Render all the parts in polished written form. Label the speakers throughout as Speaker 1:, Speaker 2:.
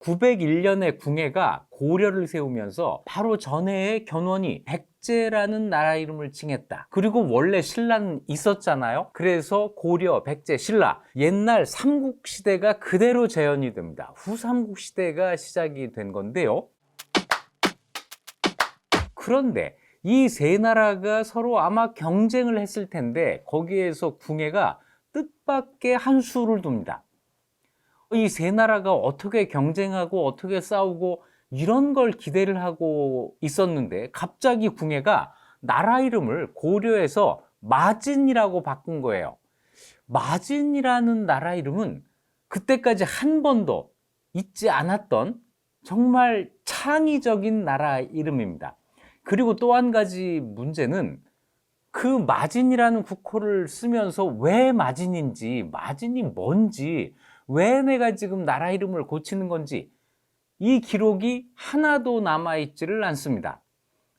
Speaker 1: 901년에 궁예가 고려를 세우면서 바로 전해의 견훤이 백제라는 나라 이름을 칭했다. 그리고 원래 신라는 있었잖아요. 그래서 고려, 백제, 신라, 옛날 삼국시대가 그대로 재현이 됩니다. 후삼국시대가 시작이 된 건데요. 그런데 이 세 나라가 서로 아마 경쟁을 했을 텐데 거기에서 궁예가 뜻밖의 한 수를 둡니다. 이 세 나라가 어떻게 경쟁하고 어떻게 싸우고 이런 걸 기대를 하고 있었는데 갑자기 궁예가 나라 이름을 고려에서 마진이라고 바꾼 거예요. 마진이라는 나라 이름은 그때까지 한 번도 있지 않았던 정말 창의적인 나라 이름입니다. 그리고 또 한 가지 문제는 그 마진이라는 국호를 쓰면서 왜 마진인지, 마진이 뭔지, 왜 내가 지금 나라 이름을 고치는 건지 이 기록이 하나도 남아있지를 않습니다.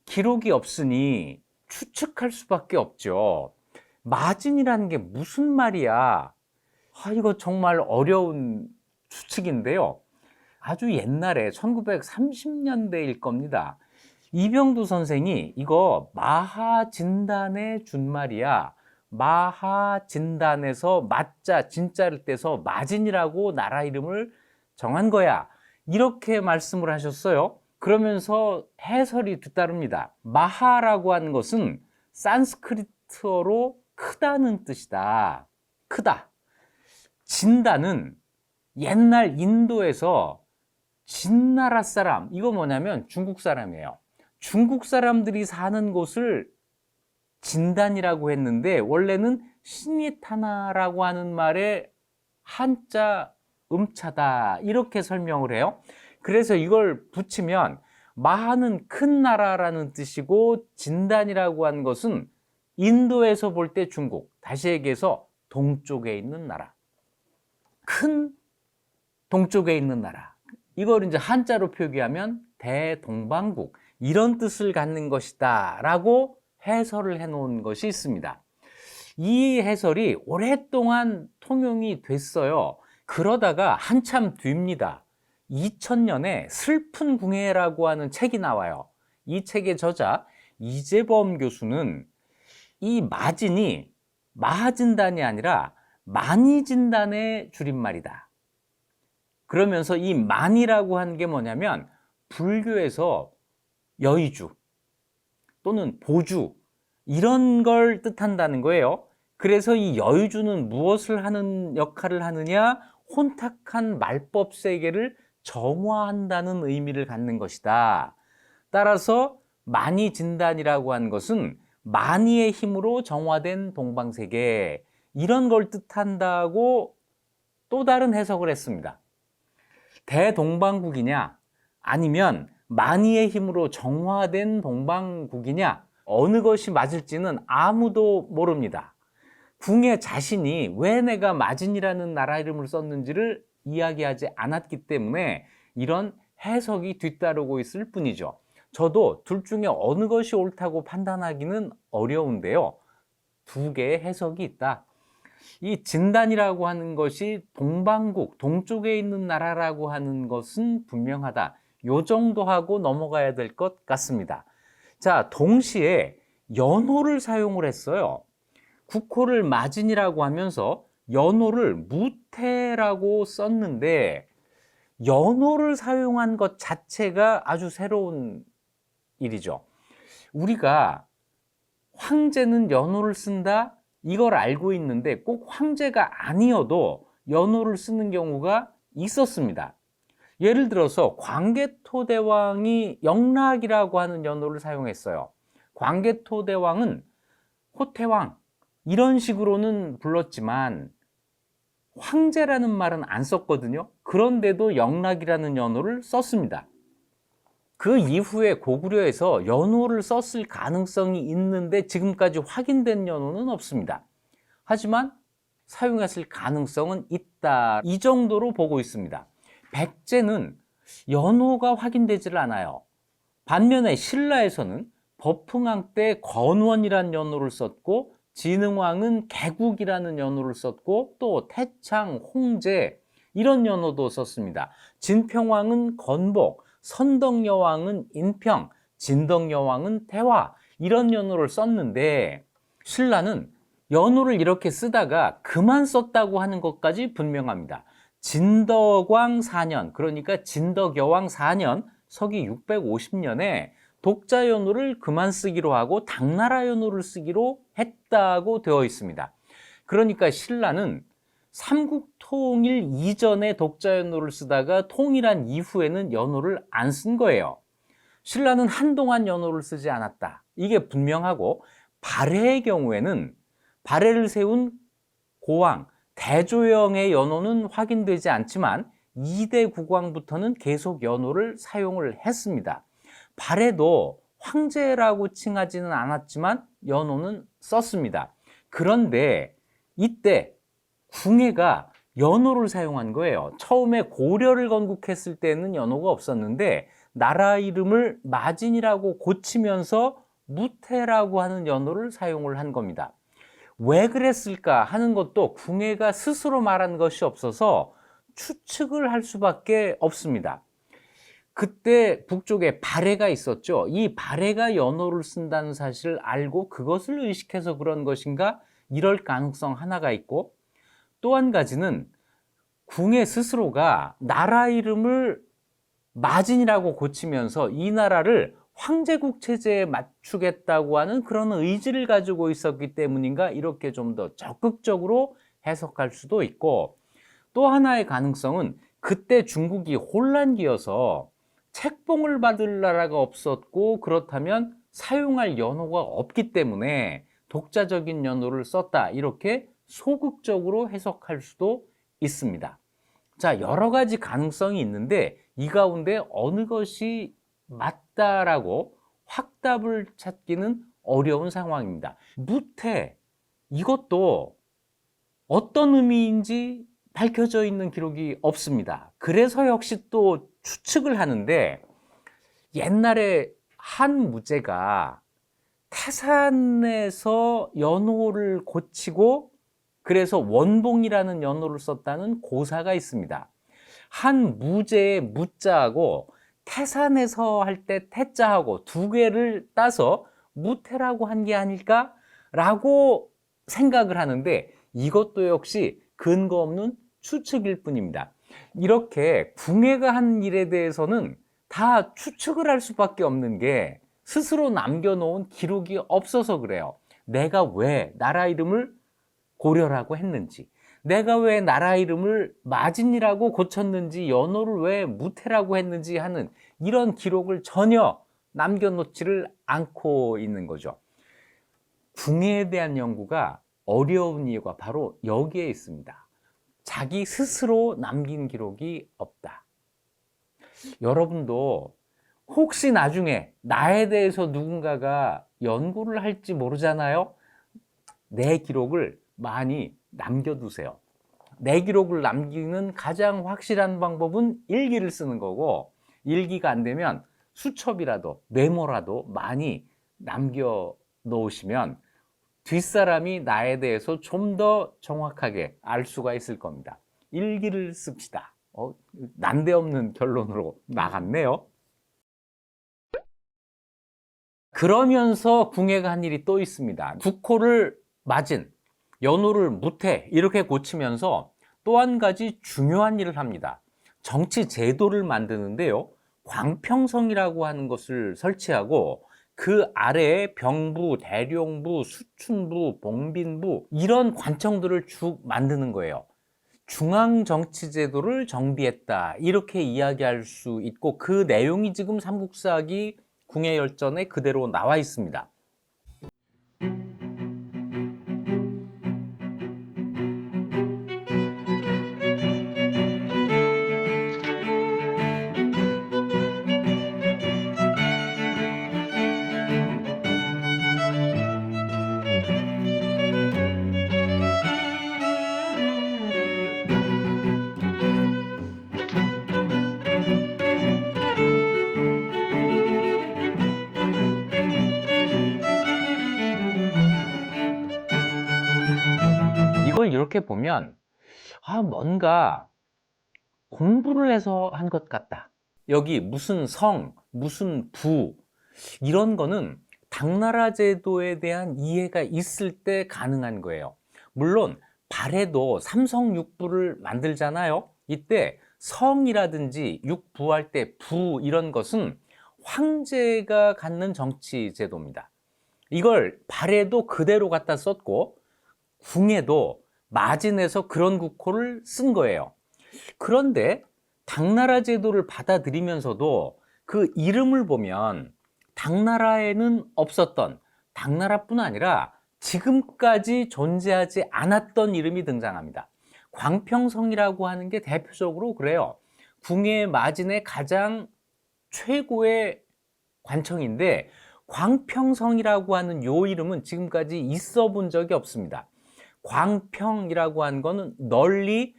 Speaker 1: 기록이 없으니 추측할 수밖에 없죠. 마진이라는 게 무슨 말이야? 이거 정말 어려운 추측인데요. 아주 옛날에 1930년대일 겁니다. 이병두 선생이 이거 마하진단의 준말이야. 마하진단에서 마자 진자를 떼서 마진이라고 나라 이름을 정한 거야. 이렇게 말씀을 하셨어요. 그러면서 해설이 뒤따릅니다. 마하라고 하는 것은 산스크리트어로 크다는 뜻이다. 크다. 진다는 옛날 인도에서 진나라 사람, 이거 뭐냐면 중국 사람이에요. 중국 사람들이 사는 곳을 진단이라고 했는데 원래는 신이타나라고 하는 말의 한자 음차다 이렇게 설명을 해요. 그래서 이걸 붙이면 마하는 큰 나라라는 뜻이고 진단이라고 하는 것은 인도에서 볼 때 중국, 다시 얘기해서 동쪽에 있는 나라, 큰 동쪽에 있는 나라, 이걸 이제 한자로 표기하면 대동방국, 이런 뜻을 갖는 것이다 라고 해설을 해 놓은 것이 있습니다. 이 해설이 오랫동안 통용이 됐어요. 그러다가 한참 뒤입니다. 2000년에 슬픈 궁예라고 하는 책이 나와요. 이 책의 저자 이재범 교수는 이 마진이 마하진단이 아니라 만이진단의 줄임말이다. 그러면서 이 만이라고 하는 게 뭐냐면 불교에서 여의주 또는 보주 이런 걸 뜻한다는 거예요. 그래서 이 여의주는 무엇을 하는 역할을 하느냐? 혼탁한 말법 세계를 정화한다는 의미를 갖는 것이다. 따라서 만이진단이라고 하는 것은 만이의 힘으로 정화된 동방세계, 이런 걸 뜻한다고 또 다른 해석을 했습니다. 대동방국이냐 아니면 만이의 힘으로 정화된 동방국이냐, 어느 것이 맞을지는 아무도 모릅니다. 궁예 자신이 왜 내가 마진이라는 나라 이름을 썼는지를 이야기하지 않았기 때문에 이런 해석이 뒤따르고 있을 뿐이죠. 저도 둘 중에 어느 것이 옳다고 판단하기는 어려운데요. 두 개의 해석이 있다. 이 진단이라고 하는 것이 동방국, 동쪽에 있는 나라라고 하는 것은 분명하다. 요 정도 하고 넘어가야 될 것 같습니다. 자, 동시에 연호를 사용을 했어요. 국호를 마진이라고 하면서 연호를 무태라고 썼는데 연호를 사용한 것 자체가 아주 새로운 일이죠. 우리가 황제는 연호를 쓴다, 이걸 알고 있는데 꼭 황제가 아니어도 연호를 쓰는 경우가 있었습니다. 예를 들어서 광개토대왕이 영락이라고 하는 연호를 사용했어요. 광개토대왕은 호태왕 이런 식으로는 불렀지만 황제라는 말은 안 썼거든요. 그런데도 영락이라는 연호를 썼습니다. 그 이후에 고구려에서 연호를 썼을 가능성이 있는데 지금까지 확인된 연호는 없습니다. 하지만 사용했을 가능성은 있다, 이 정도로 보고 있습니다. 백제는 연호가 확인되지를 않아요. 반면에 신라에서는 법흥왕 때 건원이라는 연호를 썼고 진흥왕은 개국이라는 연호를 썼고 또 태창, 홍제 이런 연호도 썼습니다. 진평왕은 건복, 선덕여왕은 인평, 진덕여왕은 태화, 이런 연호를 썼는데 신라는 연호를 이렇게 쓰다가 그만 썼다고 하는 것까지 분명합니다. 진덕왕 4년, 그러니까 진덕여왕 4년, 서기 650년에 독자 연호를 그만 쓰기로 하고 당나라 연호를 쓰기로 했다고 되어 있습니다. 그러니까 신라는 삼국 통일 이전에 독자 연호를 쓰다가 통일한 이후에는 연호를 안 쓴 거예요. 신라는 한동안 연호를 쓰지 않았다. 이게 분명하고, 발해의 경우에는 발해를 세운 고왕, 대조영의 연호는 확인되지 않지만 2대 국왕부터는 계속 연호를 사용을 했습니다. 발해도 황제라고 칭하지는 않았지만 연호는 썼습니다. 그런데 이때 궁예가 연호를 사용한 거예요. 처음에 고려를 건국했을 때는 연호가 없었는데 나라 이름을 마진이라고 고치면서 무태라고 하는 연호를 사용을 한 겁니다. 왜 그랬을까 하는 것도 궁예가 스스로 말한 것이 없어서 추측을 할 수밖에 없습니다. 그때 북쪽에 발해가 있었죠. 이 발해가 연호를 쓴다는 사실을 알고 그것을 의식해서 그런 것인가? 이럴 가능성 하나가 있고, 또 한 가지는 궁예 스스로가 나라 이름을 마진이라고 고치면서 이 나라를 황제국 체제에 맞추겠다고 하는 그런 의지를 가지고 있었기 때문인가, 이렇게 좀 더 적극적으로 해석할 수도 있고, 또 하나의 가능성은 그때 중국이 혼란기여서 책봉을 받을 나라가 없었고, 그렇다면 사용할 연호가 없기 때문에 독자적인 연호를 썼다, 이렇게 소극적으로 해석할 수도 있습니다. 자, 여러 가지 가능성이 있는데 이 가운데 어느 것이 맞다라고 확답을 찾기는 어려운 상황입니다. 무태, 이것도 어떤 의미인지 밝혀져 있는 기록이 없습니다. 그래서 역시 또 추측을 하는데, 옛날에 한 무제가 태산에서 연호를 고치고 그래서 원봉이라는 연호를 썼다는 고사가 있습니다. 한 무제의 무자하고 태산에서 할 때 태자하고 두 개를 따서 무태라고 한 게 아닐까라고 생각을 하는데, 이것도 역시 근거 없는 추측일 뿐입니다. 이렇게 궁예가 한 일에 대해서는 다 추측을 할 수밖에 없는 게 스스로 남겨놓은 기록이 없어서 그래요. 내가 왜 나라 이름을 고려라고 했는지, 내가 왜 나라 이름을 마진이라고 고쳤는지, 연호를 왜 무태라고 했는지 하는 이런 기록을 전혀 남겨놓지를 않고 있는 거죠. 궁예에 대한 연구가 어려운 이유가 바로 여기에 있습니다. 자기 스스로 남긴 기록이 없다. 여러분도 혹시 나중에 나에 대해서 누군가가 연구를 할지 모르잖아요. 내 기록을 많이 남겨두세요. 내 기록을 남기는 가장 확실한 방법은 일기를 쓰는 거고, 일기가 안 되면 수첩이라도 메모라도 많이 남겨 놓으시면 뒷사람이 나에 대해서 좀 더 정확하게 알 수가 있을 겁니다. 일기를 씁시다. 난데없는 결론으로 나갔네요. 그러면서 궁예가 한 일이 또 있습니다. 국호를 마진, 연호를 무태, 이렇게 고치면서 또 한 가지 중요한 일을 합니다. 정치 제도를 만드는데요, 광평성이라고 하는 것을 설치하고 그 아래에 병부, 대령부, 수춘부, 봉빈부, 이런 관청들을 쭉 만드는 거예요. 중앙정치제도를 정비했다, 이렇게 이야기할 수 있고, 그 내용이 지금 삼국사기 궁예열전에 그대로 나와 있습니다. 이걸 이렇게 보면 뭔가 공부를 해서 한 것 같다. 여기 무슨 성, 무슨 부 이런 거는 당나라 제도에 대한 이해가 있을 때 가능한 거예요. 물론 발해도 삼성육부를 만들잖아요. 이때 성이라든지 육부할 때 부 이런 것은 황제가 갖는 정치 제도입니다. 이걸 발해도 그대로 갖다 썼고 궁에도 마진해서 그런 국호를 쓴 거예요. 그런데 당나라 제도를 받아들이면서도 그 이름을 보면 당나라에는 없었던, 당나라뿐 아니라 지금까지 존재하지 않았던 이름이 등장합니다. 광평성이라고 하는 게 대표적으로 그래요. 궁의 마진의 가장 최고의 관청인데 광평성이라고 하는 요 이름은 지금까지 있어 본 적이 없습니다. 광평이라고 하는 거는 널리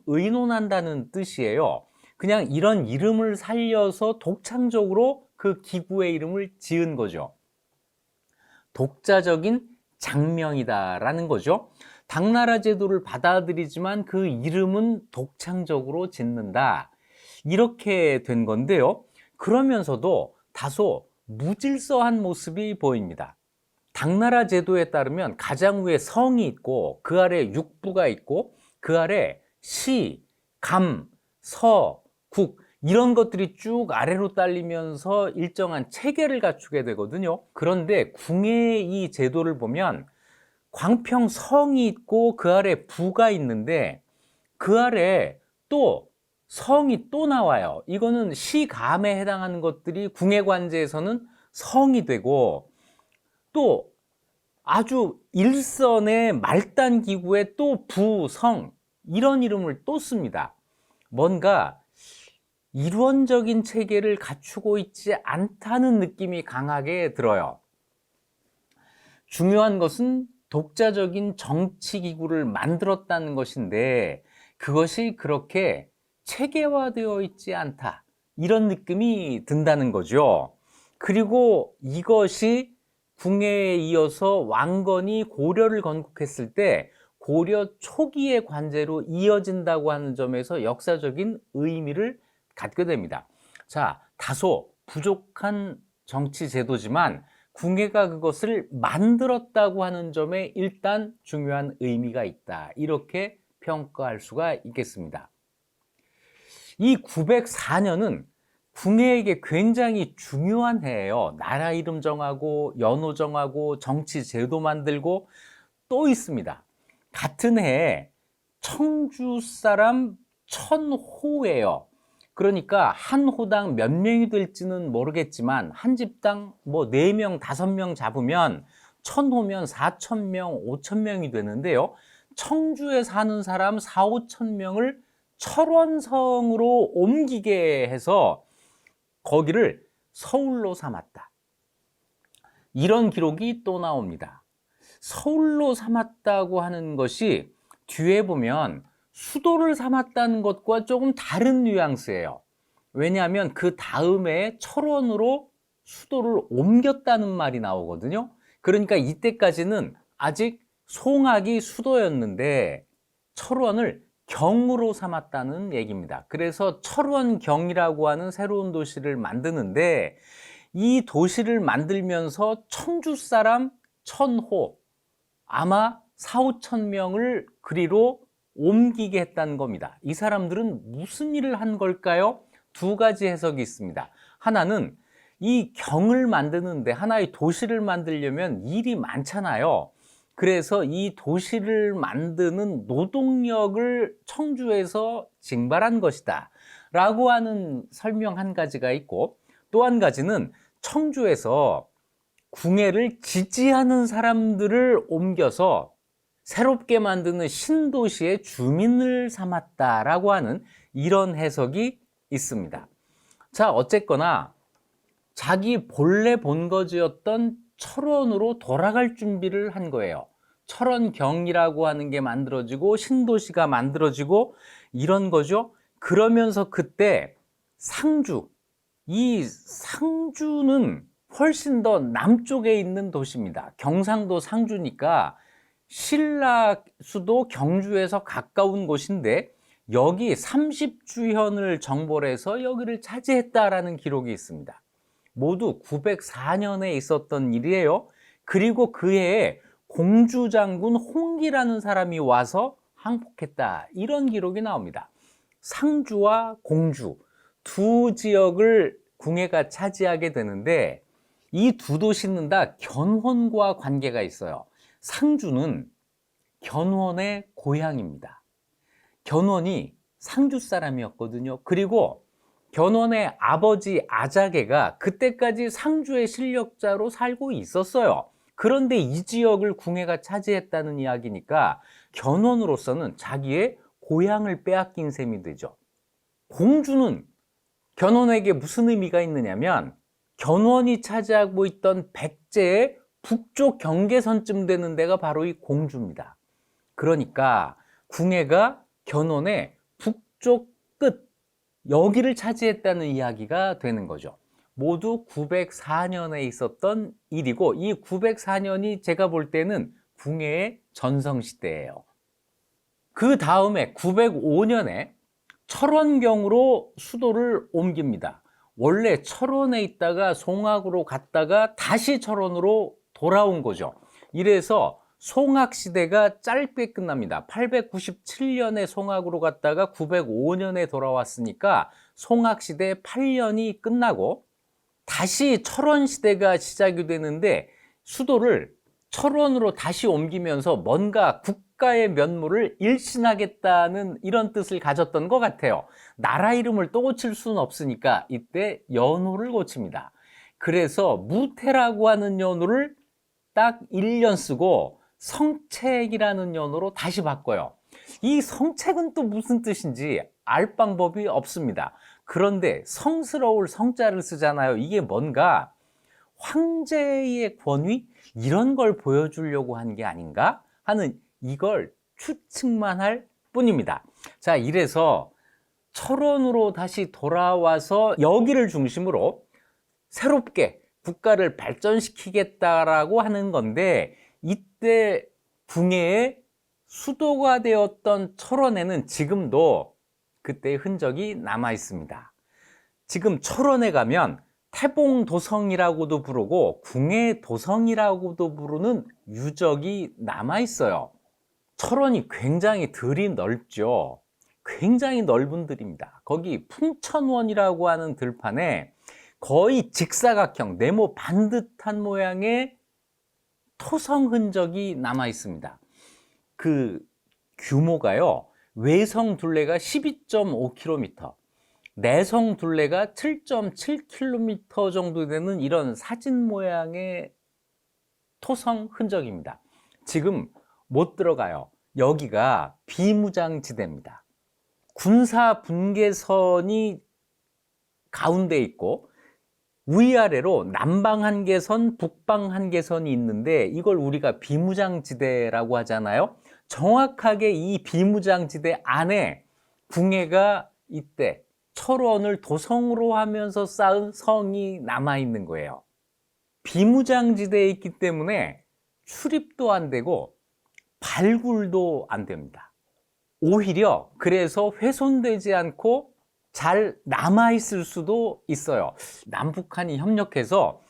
Speaker 1: 의논한다는 뜻이에요. 그냥 이런 이름을 살려서 독창적으로 그 기구의 이름을 지은 거죠. 독자적인 장명이다라는 거죠. 당나라 제도를 받아들이지만 그 이름은 독창적으로 짓는다. 이렇게 된 건데요. 그러면서도 다소 무질서한 모습이 보입니다. 당나라 제도에 따르면 가장 위에 성이 있고 그 아래 육부가 있고 그 아래 시, 감, 서, 국 이런 것들이 쭉 아래로 딸리면서 일정한 체계를 갖추게 되거든요. 그런데 궁의 이 제도를 보면 광평성이 있고 그 아래 부가 있는데 그 아래 또 성이 또 나와요. 이거는 시감에 해당하는 것들이 궁의 관제에서는 성이 되고 또 아주 일선의 말단 기구에 또 부, 성 이런 이름을 또 씁니다. 뭔가 이론적인 체계를 갖추고 있지 않다는 느낌이 강하게 들어요. 중요한 것은 독자적인 정치 기구를 만들었다는 것인데 그것이 그렇게 체계화되어 있지 않다. 이런 느낌이 든다는 거죠. 그리고 이것이 궁에 이어서 왕건이 고려를 건국했을 때 고려 초기의 관제로 이어진다고 하는 점에서 역사적인 의미를 갖게 됩니다. 자, 다소 부족한 정치 제도지만 궁예가 그것을 만들었다고 하는 점에 일단 중요한 의미가 있다. 이렇게 평가할 수가 있겠습니다. 이 904년은 궁예에게 굉장히 중요한 해예요. 나라 이름 정하고 연호 정하고 정치 제도 만들고 또 있습니다. 같은 해에 청주 사람 천호예요. 그러니까 한 호당 몇 명이 될지는 모르겠지만 한 집당 뭐 4명, 5명 잡으면 천호면 4,000명, 5,000명이 되는데요. 청주에 사는 사람 4, 5천 명을 철원성으로 옮기게 해서 거기를 서울로 삼았다. 이런 기록이 또 나옵니다. 서울로 삼았다고 하는 것이 뒤에 보면 수도를 삼았다는 것과 조금 다른 뉘앙스예요. 왜냐하면 그 다음에 철원으로 수도를 옮겼다는 말이 나오거든요. 그러니까 이때까지는 아직 송악이 수도였는데 철원을 경으로 삼았다는 얘기입니다. 그래서 철원경이라고 하는 새로운 도시를 만드는데 이 도시를 만들면서 청주 사람 천호 아마 4, 5천 명을 그리로 옮기게 했다는 겁니다. 이 사람들은 무슨 일을 한 걸까요? 두 가지 해석이 있습니다. 하나는 이 경을 만드는데 하나의 도시를 만들려면 일이 많잖아요. 그래서 이 도시를 만드는 노동력을 청주에서 징발한 것이다 라고 하는 설명 한 가지가 있고 또 한 가지는 청주에서 궁예를 지지하는 사람들을 옮겨서 새롭게 만드는 신도시의 주민을 삼았다라고 하는 이런 해석이 있습니다. 자, 어쨌거나 자기 본래 본거지였던 철원으로 돌아갈 준비를 한 거예요. 철원경이라고 하는 게 만들어지고 신도시가 만들어지고 이런 거죠. 그러면서 그때 상주, 이 상주는 훨씬 더 남쪽에 있는 도시입니다. 경상도 상주니까 신라 수도 경주에서 가까운 곳인데 여기 30주현을 정벌해서 여기를 차지했다라는 기록이 있습니다. 모두 904년에 있었던 일이에요. 그리고 그 해에 공주장군 홍기라는 사람이 와서 항복했다, 이런 기록이 나옵니다. 상주와 공주 두 지역을 궁예가 차지하게 되는데, 이 두 도시는 다 견훤과 관계가 있어요. 상주는 견훤의 고향입니다. 견훤이 상주 사람이었거든요. 그리고 견훤의 아버지 아자개가 그때까지 상주의 실력자로 살고 있었어요. 그런데 이 지역을 궁예가 차지했다는 이야기니까 견훤으로서는 자기의 고향을 빼앗긴 셈이 되죠. 공주는 견훤에게 무슨 의미가 있느냐면, 견훤이 차지하고 있던 백제의 북쪽 경계선쯤 되는 데가 바로 이 공주입니다. 그러니까 궁예가 견훤의 북쪽 끝, 여기를 차지했다는 이야기가 되는 거죠. 모두 904년에 있었던 일이고, 이 904년이 제가 볼 때는 궁예의 전성시대예요. 그 다음에 905년에 철원경으로 수도를 옮깁니다. 원래 철원에 있다가 송악으로 갔다가 다시 철원으로 돌아온 거죠. 이래서 송악시대가 짧게 끝납니다. 897년에 송악으로 갔다가 905년에 돌아왔으니까 송악시대 8년이 끝나고 다시 철원시대가 시작이 되는데, 수도를 철원으로 다시 옮기면서 뭔가 국가의 면모를 일신하겠다는 이런 뜻을 가졌던 것 같아요. 나라 이름을 또 고칠 수는 없으니까 이때 연호를 고칩니다. 그래서 무태라고 하는 연호를 딱 1년 쓰고 성책이라는 연호로 다시 바꿔요. 이 성책은 또 무슨 뜻인지 알 방법이 없습니다. 그런데 성스러울 성자를 쓰잖아요. 이게 뭔가 황제의 권위? 이런 걸 보여주려고 한 게 아닌가 하는, 이걸 추측만 할 뿐입니다. 자, 이래서 철원으로 다시 돌아와서 여기를 중심으로 새롭게 국가를 발전시키겠다라고 하는 건데, 이때 궁예의 수도가 되었던 철원에는 지금도 그때의 흔적이 남아 있습니다. 지금 철원에 가면 태봉도성이라고도 부르고 궁예도성이라고도 부르는 유적이 남아 있어요. 철원이 굉장히 들이 넓죠. 굉장히 넓은 들입니다. 거기 풍천원이라고 하는 들판에 거의 직사각형, 네모 반듯한 모양의 토성 흔적이 남아 있습니다. 그 규모가요, 외성 둘레가 12.5km, 내성 둘레가 7.7km 정도 되는 이런 사진 모양의 토성 흔적입니다. 지금 못 들어가요. 여기가 비무장지대입니다. 군사 분계선이 가운데 있고 위아래로 남방 한계선, 북방 한계선이 있는데, 이걸 우리가 비무장지대라고 하잖아요. 정확하게 이 비무장지대 안에 궁예가 이때 철원을 도성으로 하면서 쌓은 성이 남아 있는 거예요. 비무장지대에 있기 때문에 출입도 안 되고 발굴도 안 됩니다. 오히려 그래서 훼손되지 않고 잘 남아있을 수도 있어요. 남북한이 협력해서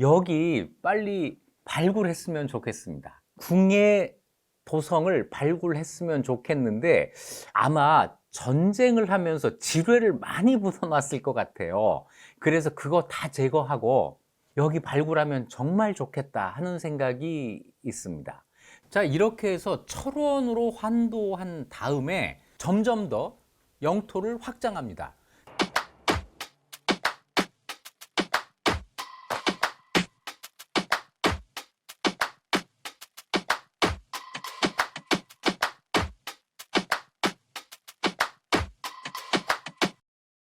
Speaker 1: 여기 빨리 발굴했으면 좋겠습니다. 궁예 도성을 발굴했으면 좋겠는데, 아마 전쟁을 하면서 지뢰를 많이 묻어놨을 것 같아요. 그래서 그거 다 제거하고 여기 발굴하면 정말 좋겠다 하는 생각이 있습니다. 자, 이렇게 해서 철원으로 환도한 다음에 점점 더 영토를 확장합니다.